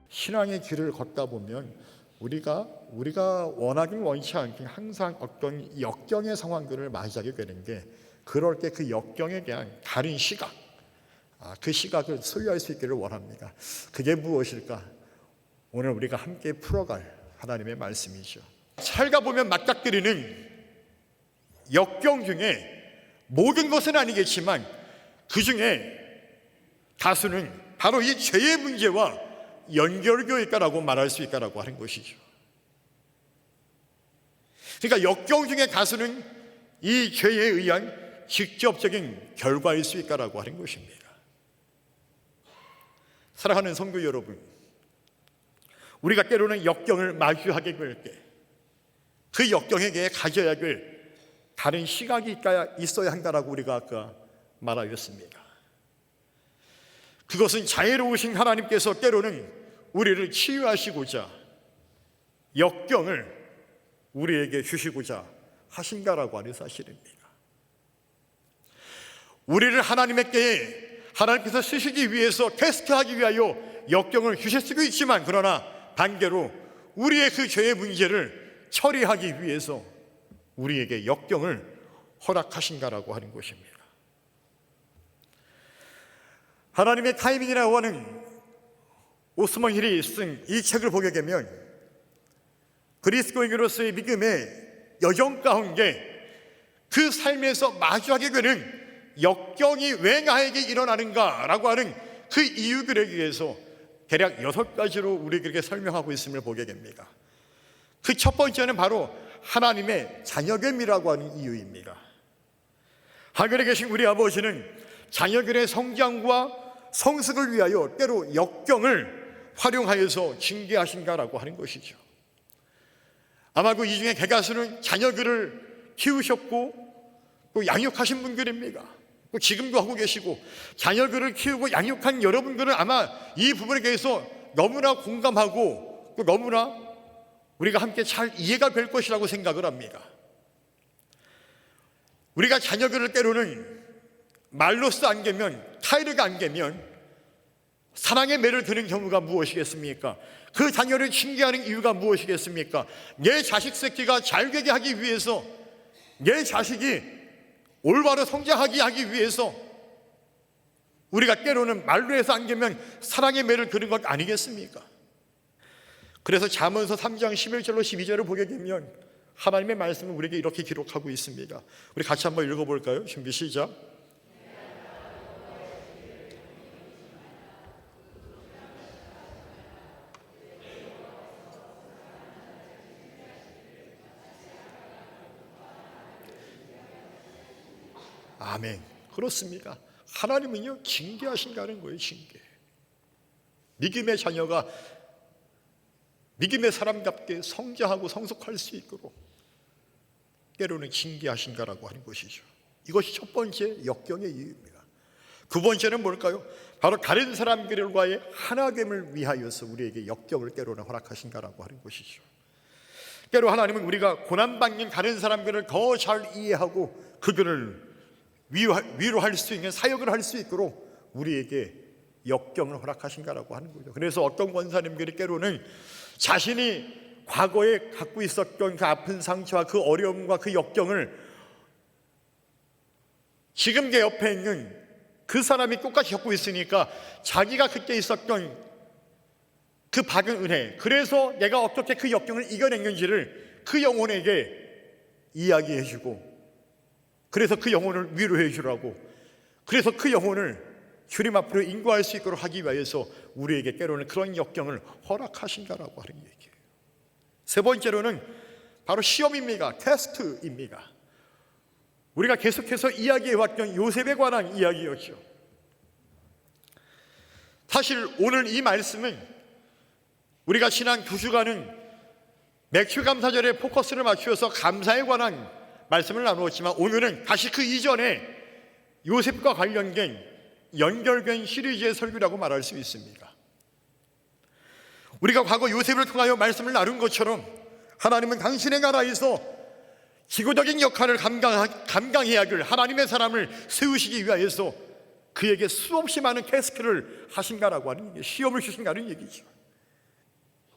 신앙의 길을 걷다 보면 우리가 원하긴 원치 않긴 항상 어떤 역경의 상황들을 맞이하게 되는 게, 그럴 때 그 역경에 대한 다른 시각, 그 시각을 소유할 수 있기를 원합니다. 그게 무엇일까? 오늘 우리가 함께 풀어갈 하나님의 말씀이죠. 살다 보면 맞닥뜨리는 역경 중에 모든 것은 아니겠지만 그 중에 다수는 바로 이 죄의 문제와 연결되어 있다라고 말할 수 있다라고 하는 것이죠. 그러니까 역경 중에 다수는 이 죄에 의한 직접적인 결과일 수 있다라고 하는 것입니다. 사랑하는 성도 여러분, 우리가 때로는 역경을 마주하게 될 때 그 역경에게 가져야 될 다른 시각이 있어야 한다라고 우리가 아까 말하였습니다. 그것은 자애로우신 하나님께서 때로는 우리를 치유하시고자 역경을 우리에게 주시고자 하신다라고 하는 사실입니다. 우리를 하나님께서 쓰시기 위해서 테스트하기 위하여 역경을 주실 수도 있지만, 그러나 반대로 우리의 그 죄의 문제를 처리하기 위해서 우리에게 역경을 허락하신다라고 하는 것입니다. 하나님의 타이밍이라고 하는 오스먼 힐이 쓴 이 책을 보게 되면 그리스도인으로서의 믿음의 여정 가운데 그 삶에서 마주하게 되는 역경이 왜 나에게 일어나는가라고 하는 그 이유들에 의해서 대략 6가지로 우리에게 설명하고 있음을 보게 됩니다. 그 첫 번째는 바로 하나님의 자녀됨이라고 하는 이유입니다. 하늘에 계신 우리 아버지는 자녀들의 성장과 성숙을 위하여 때로 역경을 활용하여서 징계하신다라고 하는 것이죠. 아마도 이 중에 대다수는 자녀들을 키우셨고 또 양육하신 분들입니다. 또 지금도 하고 계시고, 자녀들을 키우고 양육한 여러분들은 아마 이 부분에 대해서 너무나 공감하고 또 너무나 우리가 함께 잘 이해가 될 것이라고 생각을 합니다. 우리가 자녀들을 때로는 말로써 안 되면, 타이르가 안 되면 사랑의 매를 드는 경우가 무엇이겠습니까? 그 자녀를 징계하는 이유가 무엇이겠습니까? 내 자식 새끼가 잘 되게 하기 위해서, 내 자식이 올바로 성장하게 하기 위해서 우리가 때로는 말로 해서 안 되면 사랑의 매를 드는 것 아니겠습니까? 그래서 잠언서 3장 11절로 12절을 보게 되면 하나님의 말씀을 우리에게 이렇게 기록하고 있습니다. 우리 같이 한번 읽어볼까요? 준비 시작. 아멘. 그렇습니다. 하나님은요, 징계하신다는 거예요. 징계. 믿음의 자녀가 믿음의 사람답게 성장하고 성숙할 수 있도록 때로는 징계하신다라고 하는 것이죠. 이것이 첫 번째 역경의 이유입니다. 두 번째는 뭘까요? 바로 다른 사람들과의 하나됨을 위하여서 우리에게 역경을 때로는 허락하신다라고 하는 것이죠. 때로 하나님은 우리가 고난받는 다른 사람들을 더 잘 이해하고 그들을 위로할 수 있는 사역을 할 수 있도록 우리에게 역경을 허락하신다라고 하는 거죠. 그래서 어떤 권사님들이 때로는 자신이 과거에 갖고 있었던 그 아픈 상처와 그 어려움과 그 역경을 지금 내 옆에 있는 그 사람이 똑같이 겪고 있으니까 자기가 그때 있었던 그 받은 은혜, 그래서 내가 어떻게 그 역경을 이겨냈는지를 그 영혼에게 이야기해주고, 그래서 그 영혼을 위로해 주라고, 그래서 그 영혼을 주님 앞으로 인도할 수 있도록 하기 위해서 우리에게 때로는 그런 역경을 허락하신다라고 하는 얘기예요. 세 번째로는 바로 시험입니다. 테스트입니다. 우리가 계속해서 이야기해왔던 요셉에 관한 이야기였죠. 사실 오늘 이 말씀은 우리가 지난 2주간은 맥주감사절에 포커스를 맞추어서 감사에 관한 말씀을 나누었지만, 오늘은 다시 그 이전에 요셉과 관련된 연결된 시리즈의 설교라고 말할 수 있습니다. 우리가 과거 요셉을 통하여 말씀을 나눈 것처럼 하나님은 당신의 나라에서 지구적인 역할을 감당해야 될 하나님의 사람을 세우시기 위하여서 그에게 수없이 많은 테스트를 하신다라고 하는 얘기예요. 시험을 주신다는 얘기죠.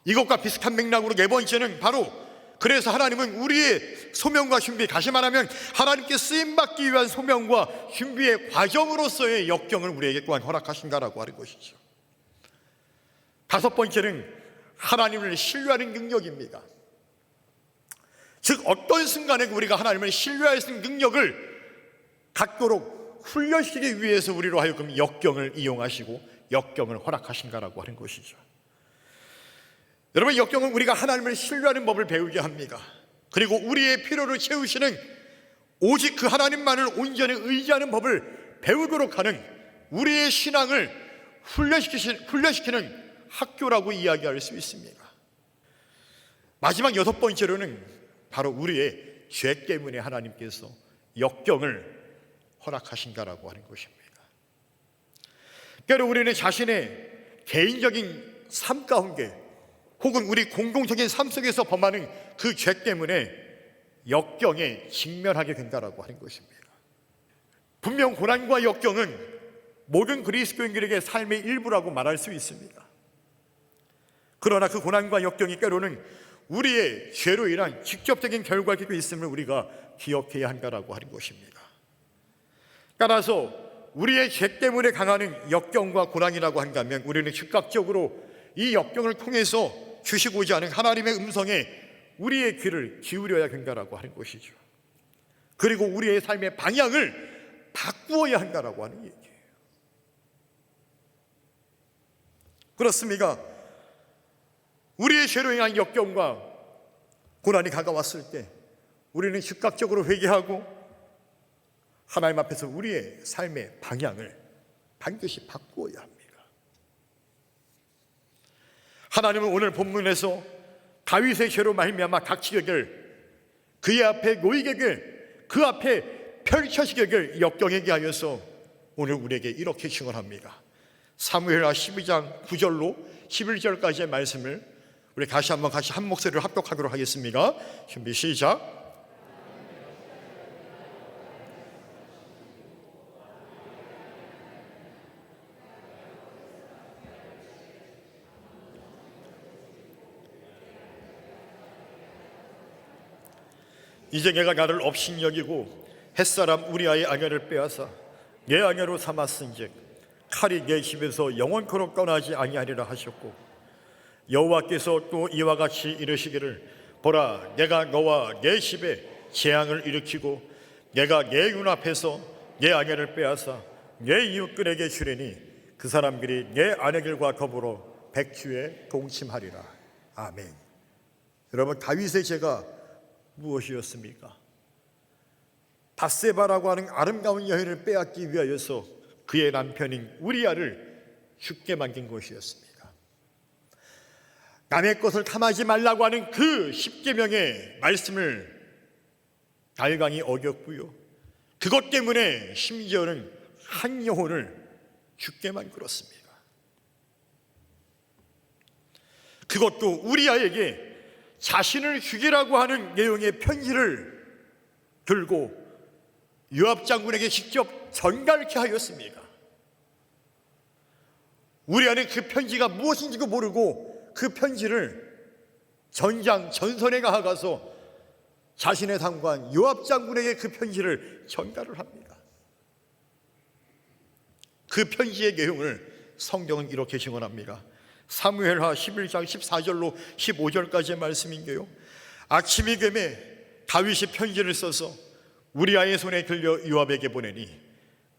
이것과 비슷한 맥락으로 네 번째는 바로 그래서 하나님은 우리의 소명과 준비, 다시 말하면 하나님께 쓰임받기 위한 소명과 준비의 과정으로서의 역경을 우리에게 또한 허락하신다라고 하는 것이죠. 다섯 번째는 하나님을 신뢰하는 능력입니다. 즉 어떤 순간에 우리가 하나님을 신뢰할 수 있는 능력을 갖도록 훈련시키기 위해서 우리로 하여금 역경을 이용하시고 역경을 허락하신다라고 하는 것이죠. 여러분, 역경은 우리가 하나님을 신뢰하는 법을 배우게 합니다. 그리고 우리의 필요를 채우시는 오직 그 하나님만을 온전히 의지하는 법을 배우도록 하는 우리의 신앙을 훈련시키는 학교라고 이야기할 수 있습니다. 마지막 여섯 번째로는 바로 우리의 죄 때문에 하나님께서 역경을 허락하신다라고 하는 것입니다. 그러니까 우리는 자신의 개인적인 삶 가운데 혹은 우리 공동적인 삶 속에서 범하는 그 죄 때문에 역경에 직면하게 된다라고 하는 것입니다. 분명 고난과 역경은 모든 그리스도인들에게 삶의 일부라고 말할 수 있습니다. 그러나 그 고난과 역경이 때로는 우리의 죄로 인한 직접적인 결과가 있음을 우리가 기억해야 한다라고 하는 것입니다. 따라서 우리의 죄 때문에 당하는 역경과 고난이라고 한다면 우리는 즉각적으로 이 역경을 통해서 주시고자 하는 하나님의 음성에 우리의 귀를 기울여야 된다라고 하는 것이죠. 그리고 우리의 삶의 방향을 바꾸어야 한다라고 하는 얘기예요. 그렇습니까? 우리의 죄로 인한 역경과 고난이 다가왔을 때 우리는 즉각적으로 회개하고 하나님 앞에서 우리의 삶의 방향을 반드시 바꾸어야 합니다. 하나님은 오늘 본문에서 다윗의 죄로 말미암아 닥치게 될 그의 앞에 놓이게 될 그 앞에 펼쳐지게 될 역경에게 하여서 오늘 우리에게 이렇게 증언합니다. 사무엘하 12장 9절로 11절까지의 말씀을 우리 다시 한번 같이 한 목소리로 합독하도록 하겠습니다. 준비 시작. 이제 내가 나를 업신여기고 햇사람 우리아의 아내를 빼앗아 내 아내로 삼았은즉 칼이 내 집에서 영원토록 떠나지 아니하리라 하셨고 여호와께서 또 이와 같이 이르시기를 보라 내가 너와 내 집에 재앙을 일으키고 내가 내 눈앞에서 내 아내를 빼앗아 내 이웃들에게 주리니 그 사람들이 내 아내들과 더불어 백주에 동침하리라. 아멘. 여러분, 다윗의 죄가 무엇이었습니까? 밧세바라고 하는 아름다운 여인을 빼앗기 위하여서 그의 남편인 우리아를 죽게 만든 것이었습니다. 남의 것을 탐하지 말라고 하는 그 십계명의 말씀을 달강이 어겼고요, 그것 때문에 심지어는 한 영혼을 죽게 만들었습니다. 그것도 우리아에게 자신을 죽이라고 하는 내용의 편지를 들고 요압 장군에게 직접 전달케 하였습니다. 우리아는 그 편지가 무엇인지도 모르고 그 편지를 전선에 나아가서 자신의 상관 요압 장군에게 그 편지를 전달을 합니다. 그 편지의 내용을 성경은 이렇게 증언합니다. 사무엘하 11장 14절로 15절까지의 말씀인데요, 아침이 되매 다윗이 편지를 써서 우리아의 손에 들려 요압에게 보내니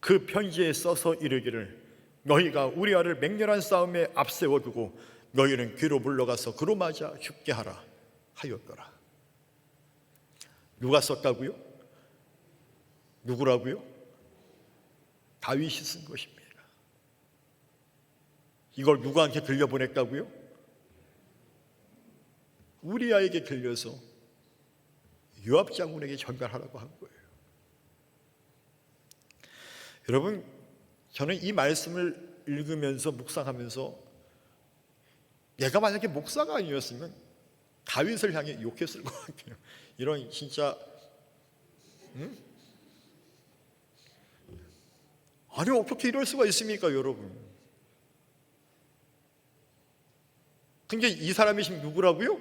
그 편지에 써서 이르기를 너희가 우리아를 맹렬한 싸움에 앞세워두고 너희는 귀로 물러가서 그로 맞아 죽게 하라 하였더라. 누가 썼다고요? 누구라고요? 다윗이 쓴 것입니다. 이걸 누구한테 들려보냈다고요? 우리아에게 들려서 요압 장군에게 전달하라고 한 거예요. 여러분, 저는 이 말씀을 읽으면서 묵상하면서 내가 만약에 목사가 아니었으면 다윗을 향해 욕했을 것 같아요. 이런 진짜 아니 어떻게 이럴 수가 있습니까, 여러분? 근데 이 사람이 지금 누구라고요?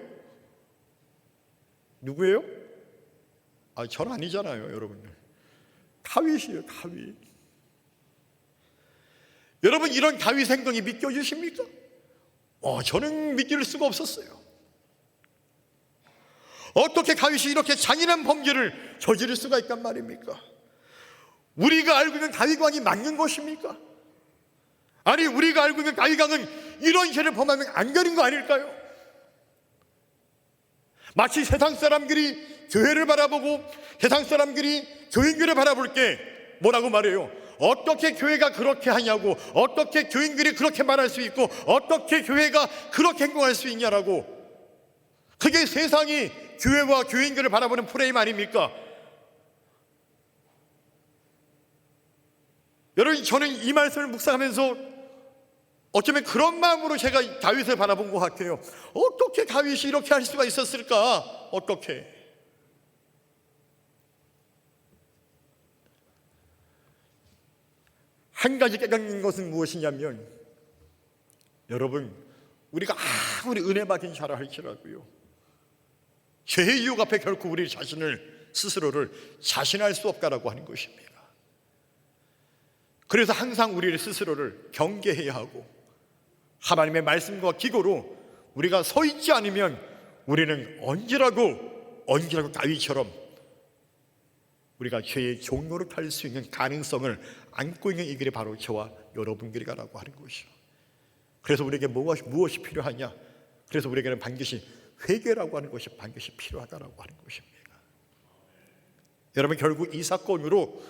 누구예요? 전 아니잖아요, 여러분들. 다윗이에요, 다윗. 여러분, 이런 다윗 행동이 믿겨지십니까? 저는 믿길 수가 없었어요. 어떻게 다윗이 이렇게 잔인한 범죄를 저지를 수가 있단 말입니까? 우리가 알고 있는 다윗 왕이 맞는 것입니까? 아니, 우리가 알고 있는 다윗 왕은 이런 죄를 범하면 안 되는 거 아닐까요? 마치 세상 사람들이 교회를 바라보고 세상 사람들이 교인들을 바라볼 때 뭐라고 말해요? 어떻게 교회가 그렇게 하냐고, 어떻게 교인들이 그렇게 말할 수 있고, 어떻게 교회가 그렇게 행동할 수 있냐라고. 그게 세상이 교회와 교인들을 바라보는 프레임 아닙니까? 여러분, 저는 이 말씀을 묵상하면서 어쩌면 그런 마음으로 제가 다윗을 바라본 것 같아요. 어떻게 다윗이 이렇게 할 수가 있었을까? 어떻게? 한 가지 깨닫는 것은 무엇이냐면, 여러분, 우리가 아무리 은혜 받긴 자라 할지라도요, 죄의 유혹 앞에 결코 우리 자신을 스스로를 자신할 수 없다라고 하는 것입니다. 그래서 항상 우리 스스로를 경계해야 하고, 하나님의 말씀과 기고로 우리가 서 있지 않으면 우리는 언제라도 다윗처럼 우리가 죄의 종로를 탈 수 있는 가능성을 안고 있는 이 길이 바로 저와 여러분들이라고 하는 것이죠. 그래서 우리에게 무엇이 필요하냐? 그래서 우리에게는 반드시 회개라고 하는 것이 반드시 필요하다라고 하는 것입니다. 여러분, 결국 이 사건으로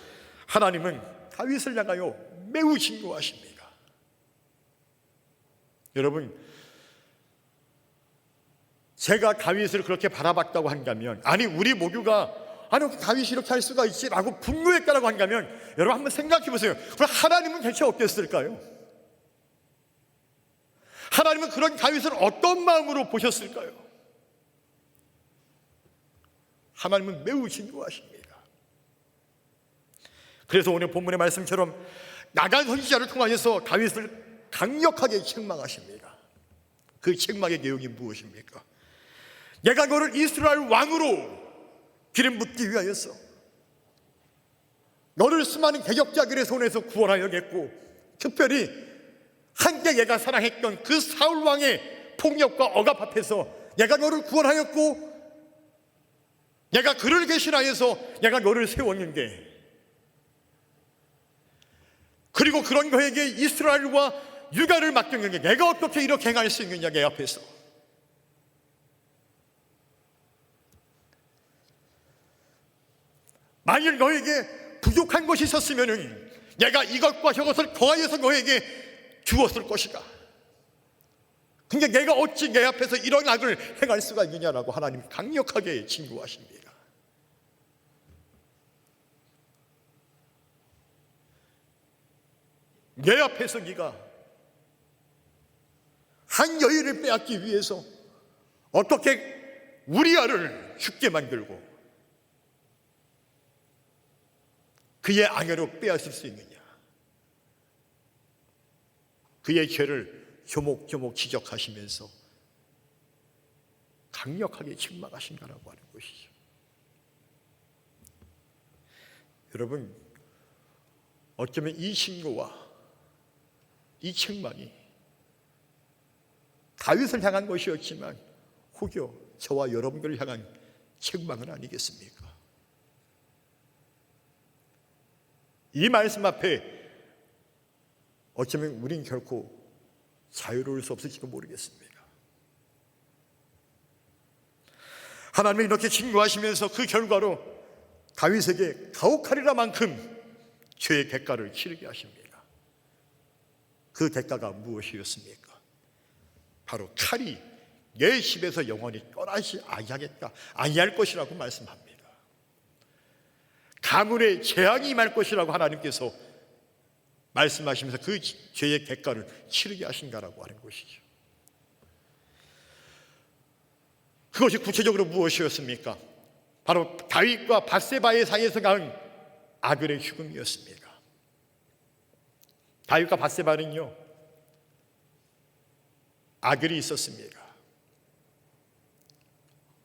하나님은 다윗을 향하여 매우 진노하십니다. 여러분, 제가 다윗을 그렇게 바라봤다고 한다면, 아니 우리 모두가 다윗이 이렇게 할 수가 있지 라고 분노했다라고 한다면, 여러분 한번 생각해 보세요. 그럼 하나님은 대체 어땠을까요? 하나님은 그런 다윗을 어떤 마음으로 보셨을까요? 하나님은 매우 진노하십니다. 그래서 오늘 본문의 말씀처럼 나단 선지자를 통하여서 다윗을 강력하게 책망하십니다. 그 책망의 내용이 무엇입니까? 내가 너를 이스라엘 왕으로 기름 붓기 위하여서 너를 수많은 개혁자들의 손에서 구원하여겠고, 특별히 한때 내가 사랑했던 그 사울 왕의 폭력과 억압 앞에서 내가 너를 구원하였고, 내가 그를 계신하여서 내가 너를 세웠는데, 그리고 그런 그에게 이스라엘과 유다를 맡겼는데 내가 어떻게 이렇게 행할 수 있느냐, 내 앞에서. 만일 너에게 부족한 것이 있었으면 내가 이것과 저것을 더하여서 너에게 주었을 것이다. 근데 내가 어찌 내 앞에서 이런 악을 행할 수가 있느냐라고 하나님 강력하게 진노하십니다. 내 앞에서 네가 한 여인을 빼앗기 위해서 어떻게 우리아를 죽게 만들고 그의 아내로 빼앗을 수 있느냐? 그의 죄를 조목조목 지적하시면서 강력하게 책망하신다라고 하는 것이죠. 여러분, 어쩌면 이 신고와 이 책망이 다윗을 향한 것이었지만 혹여 저와 여러분들을 향한 책망은 아니겠습니까? 이 말씀 앞에 어쩌면 우린 결코 자유로울 수 없을지도 모르겠습니다. 하나님이 이렇게 진노하시면서 그 결과로 다윗에게 가혹하리라 만큼 죄의 대가를 치르게 하십니다. 그 대가가 무엇이었습니까? 바로 칼이 내 집에서 영원히 떠나지 아니할 것이라고 말씀합니다. 가문에 재앙이 임할 것이라고 하나님께서 말씀하시면서 그 죄의 대가를 치르게 하신다라고 하는 것이죠. 그것이 구체적으로 무엇이었습니까? 바로 다윗과 밧세바의 사이에서 낳은 아들의 죽음이었습니다. 다윗과 밧세바는요, 아들이 있었습니다.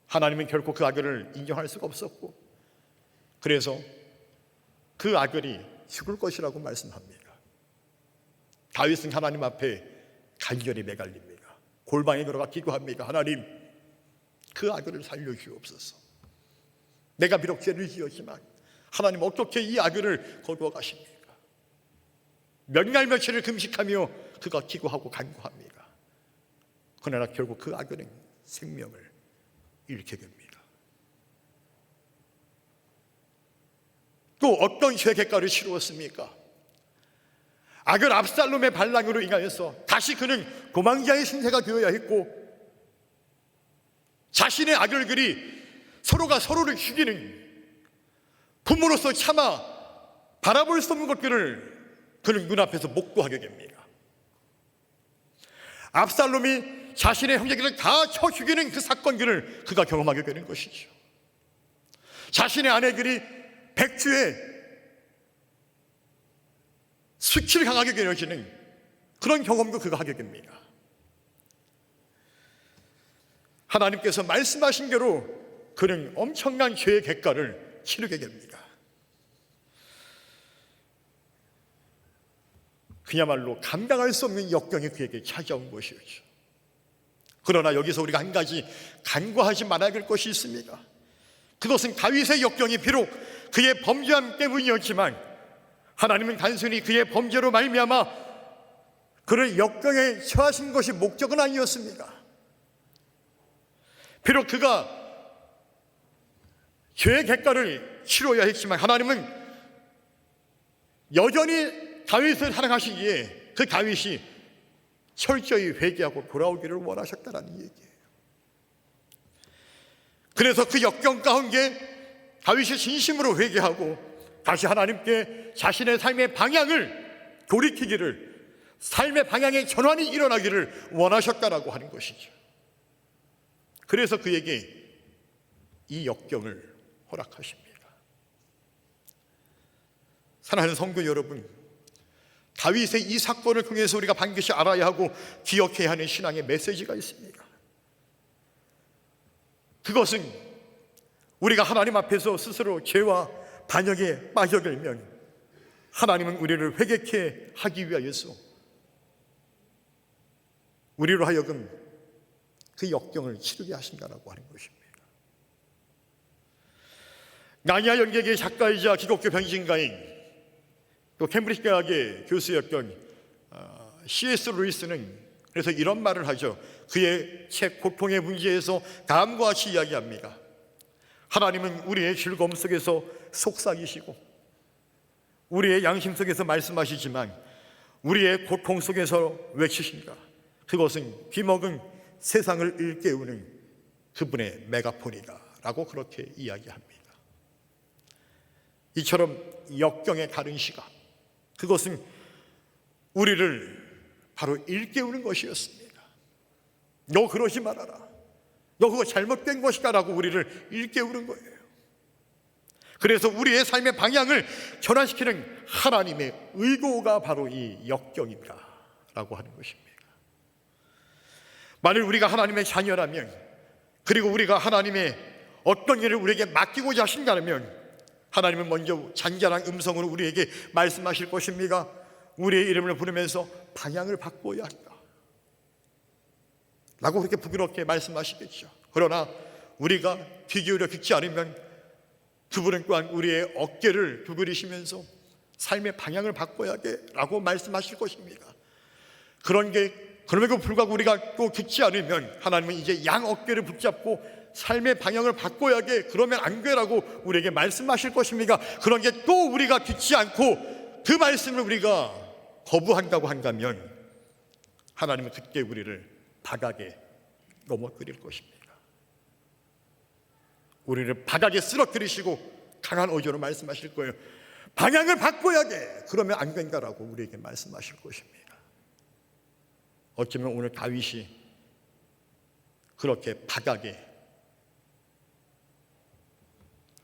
하나님은 결코 그 아들을 인정할 수가 없었고, 그래서 그 아들이 죽을 것이라고 말씀합니다. 다윗은 하나님 앞에 간절히 매갈립니다. 골방에 들어가 기도합니다. 하나님, 그 아들을 살려주옵소서. 내가 비록 죄를 지었지만 하나님 어떻게 이 아들을 거두어 가십니까? 몇 날 며칠을 금식하며 그가 기도하고 간구합니다. 그러나 결국 그 아들은 생명을 잃게 됩니다. 또 어떤 죄 객가를 치루었습니까? 아들 압살롬의 반란으로 인하여서 다시 그는 도망자의 신세가 되어야 했고, 자신의 아들들이 서로가 서로를 죽이는, 부모로서 차마 바라볼 수 없는 것들을 그는 눈앞에서 목도하게 됩니다. 압살롬이 자신의 형제들을 다 쳐 죽이는 그 사건들을 그가 경험하게 되는 것이죠. 자신의 아내들이 백주에 수치를 당하게 되어지는 그런 경험도 그가 하게 됩니다. 하나님께서 말씀하신 대로 그는 엄청난 죄의 객가를 치르게 됩니다. 그야말로 감당할 수 없는 역경이 그에게 찾아온 것이었죠. 그러나 여기서 우리가 한 가지 간과하지 말아야 될 것이 있습니다. 그것은 다윗의 역경이 비록 그의 범죄함 때문이었지만 하나님은 단순히 그의 범죄로 말미암아 그를 역경에 처하신 것이 목적은 아니었습니다. 비록 그가 죄의 객가를 치러야 했지만 하나님은 여전히 다윗을 사랑하시기에 그 다윗이 철저히 회개하고 돌아오기를 원하셨다는 얘기예요. 그래서 그 역경 가운데 다윗이 진심으로 회개하고 다시 하나님께 자신의 삶의 방향을 돌이키기를, 삶의 방향의 전환이 일어나기를 원하셨다라고 하는 것이죠. 그래서 그에게 이 역경을 허락하십니다. 사랑하는 성도 여러분, 다윗의 이 사건을 통해서 우리가 반드시 알아야 하고 기억해야 하는 신앙의 메시지가 있습니다. 그것은 우리가 하나님 앞에서 스스로 죄와 반역에 빠져들면 하나님은 우리를 회개케 하기 위하여서 우리로 하여금 그 역경을 치르게 하신다라고 하는 것입니다. 나니아 연객의 작가이자 기독교 변신가인 또 캠브리지 대학의 교수였던 C.S. 루이스는 그래서 이런 말을 하죠. 그의 책 고통의 문제에서 다음과 같이 이야기합니다. 하나님은 우리의 즐거움 속에서 속삭이시고 우리의 양심 속에서 말씀하시지만 우리의 고통 속에서 외치신다. 그것은 귀먹은 세상을 일깨우는 그분의 메가폰이다 라고 그렇게 이야기합니다. 이처럼 역경의 다른 시각, 그것은 우리를 바로 일깨우는 것이었습니다. 너 그러지 말아라, 너 그거 잘못된 것이다 라고 우리를 일깨우는 거예요. 그래서 우리의 삶의 방향을 전환시키는 하나님의 의도가 바로 이 역경이다 라고 하는 것입니다. 만일 우리가 하나님의 자녀라면, 그리고 우리가 하나님의 어떤 일을 우리에게 맡기고자 하신다면 하나님은 먼저 잔잔한 음성으로 우리에게 말씀하실 것입니다. 우리의 이름을 부르면서 방향을 바꿔야 한다 라고 그렇게 부드럽게 말씀하시겠죠. 그러나 우리가 귀 기울여 듣지 않으면 그분은 또한 우리의 어깨를 두드리시면서 삶의 방향을 바꿔야 돼 라고 말씀하실 것입니다. 그럼에도 불구하고 우리가 또 듣지 않으면 하나님은 이제 양 어깨를 붙잡고 삶의 방향을 바꿔야 돼, 그러면 안 돼라고 우리에게 말씀하실 것입니다. 그런 게 또 우리가 듣지 않고 그 말씀을 우리가 거부한다고 한다면 하나님은 그때 우리를 바닥에 넘어뜨릴 것입니다. 우리를 바닥에 쓰러뜨리시고 강한 어조로 말씀하실 거예요. 방향을 바꿔야 돼, 그러면 안 된다라고 우리에게 말씀하실 것입니다. 어쩌면 오늘 다윗이 그렇게 바닥에,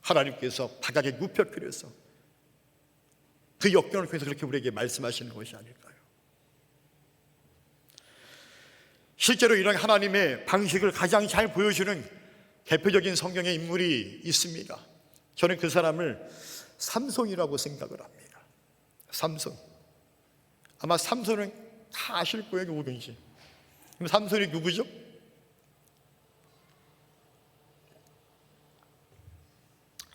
하나님께서 바닥에 눕혀뜨려서 그 역경을 통해서 그렇게 우리에게 말씀하시는 것이 아닐까요? 실제로 이런 하나님의 방식을 가장 잘 보여주는 대표적인 성경의 인물이 있습니다. 저는 그 사람을 삼손이라고 생각을 합니다. 삼손. 아마 삼손은 다 아실 거예요, 누구든지. 그럼 삼손이 누구죠?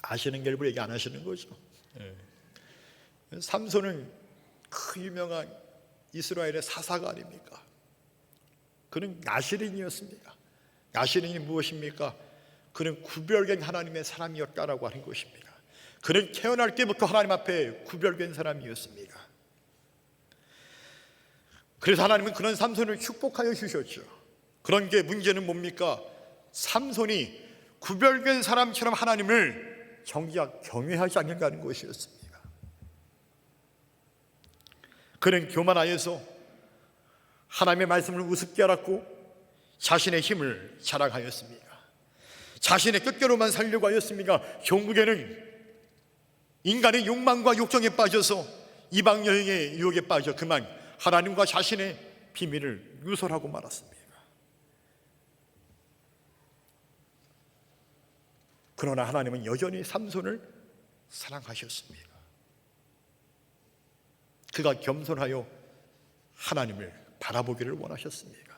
아시는 게 일부 얘기 안 하시는 거죠. 삼손은 그 유명한 이스라엘의 사사가 아닙니까? 그는 나시린이었습니다. 나시린이 무엇입니까? 그는 구별된 하나님의 사람이었다라고 하는 것입니다. 그는 태어날 때부터 하나님 앞에 구별된 사람이었습니다. 그래서 하나님은 그런 삼손을 축복하여 주셨죠. 그런 게 문제는 뭡니까? 삼손이 구별된 사람처럼 하나님을 정작 경외하지 않는다는 것이었습니다. 그는 교만하여서 하나님의 말씀을 우습게 알았고 자신의 힘을 자랑하였습니다. 자신의 뜻대로만 살려고 하였습니다. 결국에는 인간의 욕망과 욕정에 빠져서 이방 여인의 유혹에 빠져 그만 하나님과 자신의 비밀을 누설하고 말았습니다. 그러나 하나님은 여전히 삼손을 사랑하셨습니다. 그가 겸손하여 하나님을 바라보기를 원하셨습니다.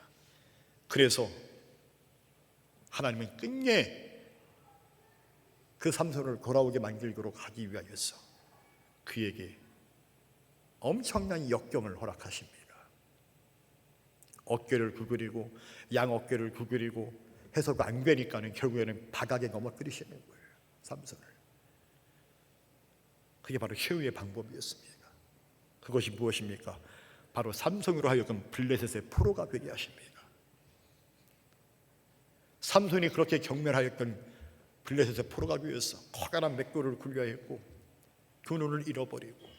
그래서 하나님은 끝내 그 삼손을 돌아오게 만들도록 하기 위하여서 그에게 엄청난 역경을 허락하십니다. 어깨를 구부리고 양 어깨를 구부리고 해서도 안 되니까는 결국에는 바닥에 넘어뜨리시는 거예요, 삼손을. 그게 바로 최후의 방법이었습니다. 그것이 무엇입니까? 바로 삼손으로 하여금 블레셋의 포로가 되게 하십니다. 삼손이 그렇게 경멸하였던 블레셋의 포로가 되어서 커다란 맷돌을 굴려야 했고 두 눈을 잃어버리고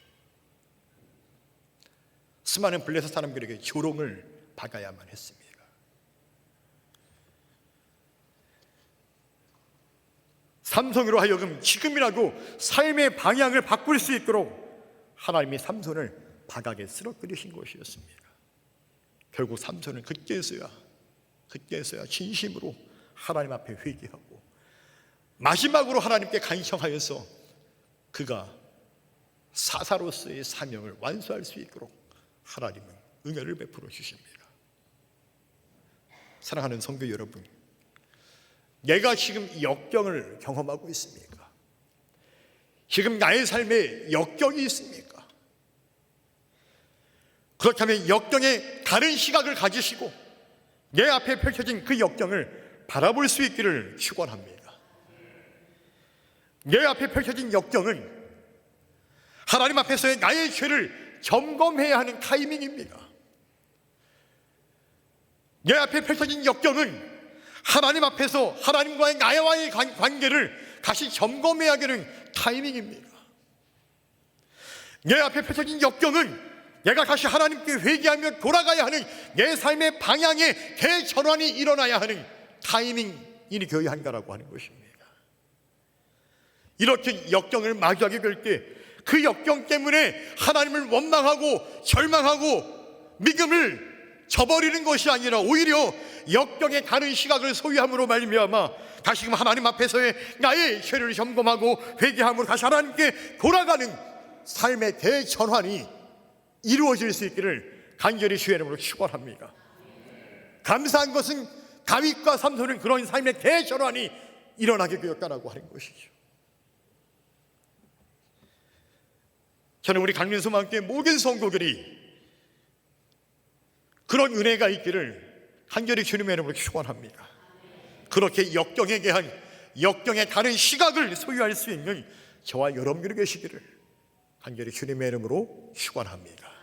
수많은 블레셋 사람들에게 조롱을 받아야만 했습니다. 삼손으로 하여금 지금이라도 삶의 방향을 바꿀 수 있도록 하나님이 삼손을 바닥에 쓰러뜨리신 것이었습니다. 결국 삼손은 그때서야 진심으로 하나님 앞에 회개하고 마지막으로 하나님께 간청하여서 그가 사사로서의 사명을 완수할 수 있도록 하나님은 은혜를 베풀어 주십니다. 사랑하는 성도 여러분, 내가 지금 역경을 경험하고 있습니까? 지금 나의 삶에 역경이 있습니까? 그렇다면 역경의 다른 시각을 가지시고 내 앞에 펼쳐진 그 역경을 바라볼 수 있기를 축원합니다. 내 앞에 펼쳐진 역경은 하나님 앞에서의 나의 죄를 점검해야 하는 타이밍입니다. 내 앞에 펼쳐진 역경은 하나님 앞에서 하나님과의 나와의 관계를 다시 점검해야 되는 타이밍입니다. 내 앞에 펼쳐진 역경은 내가 다시 하나님께 회개하며 돌아가야 하는 내 삶의 방향의 대전환이 일어나야 하는 타이밍이 되어야 한다라고 하는 것입니다. 이렇게 역경을 마주하게 될 때 그 역경 때문에 하나님을 원망하고 절망하고 믿음을 저버리는 것이 아니라 오히려 역경의 다른 시각을 소유함으로 말미암아 다시금 하나님 앞에서의 나의 죄를 점검하고 회개함으로 다시 하나님께 돌아가는 삶의 대전환이 이루어질 수 있기를 간절히 주의 이름으로 축원합니다. 감사한 것은 다윗과 삼손은 그런 삶의 대전환이 일어나게 되었다라고 하는 것이죠. 저는 우리 강민소망교회 모든 성도들이 그런 은혜가 있기를 간절히 주님의 이름으로 축원합니다. 그렇게 역경에 대한 역경의 다른 시각을 소유할 수 있는 저와 여러분들이 계시기를 간절히 주님의 이름으로 축원합니다.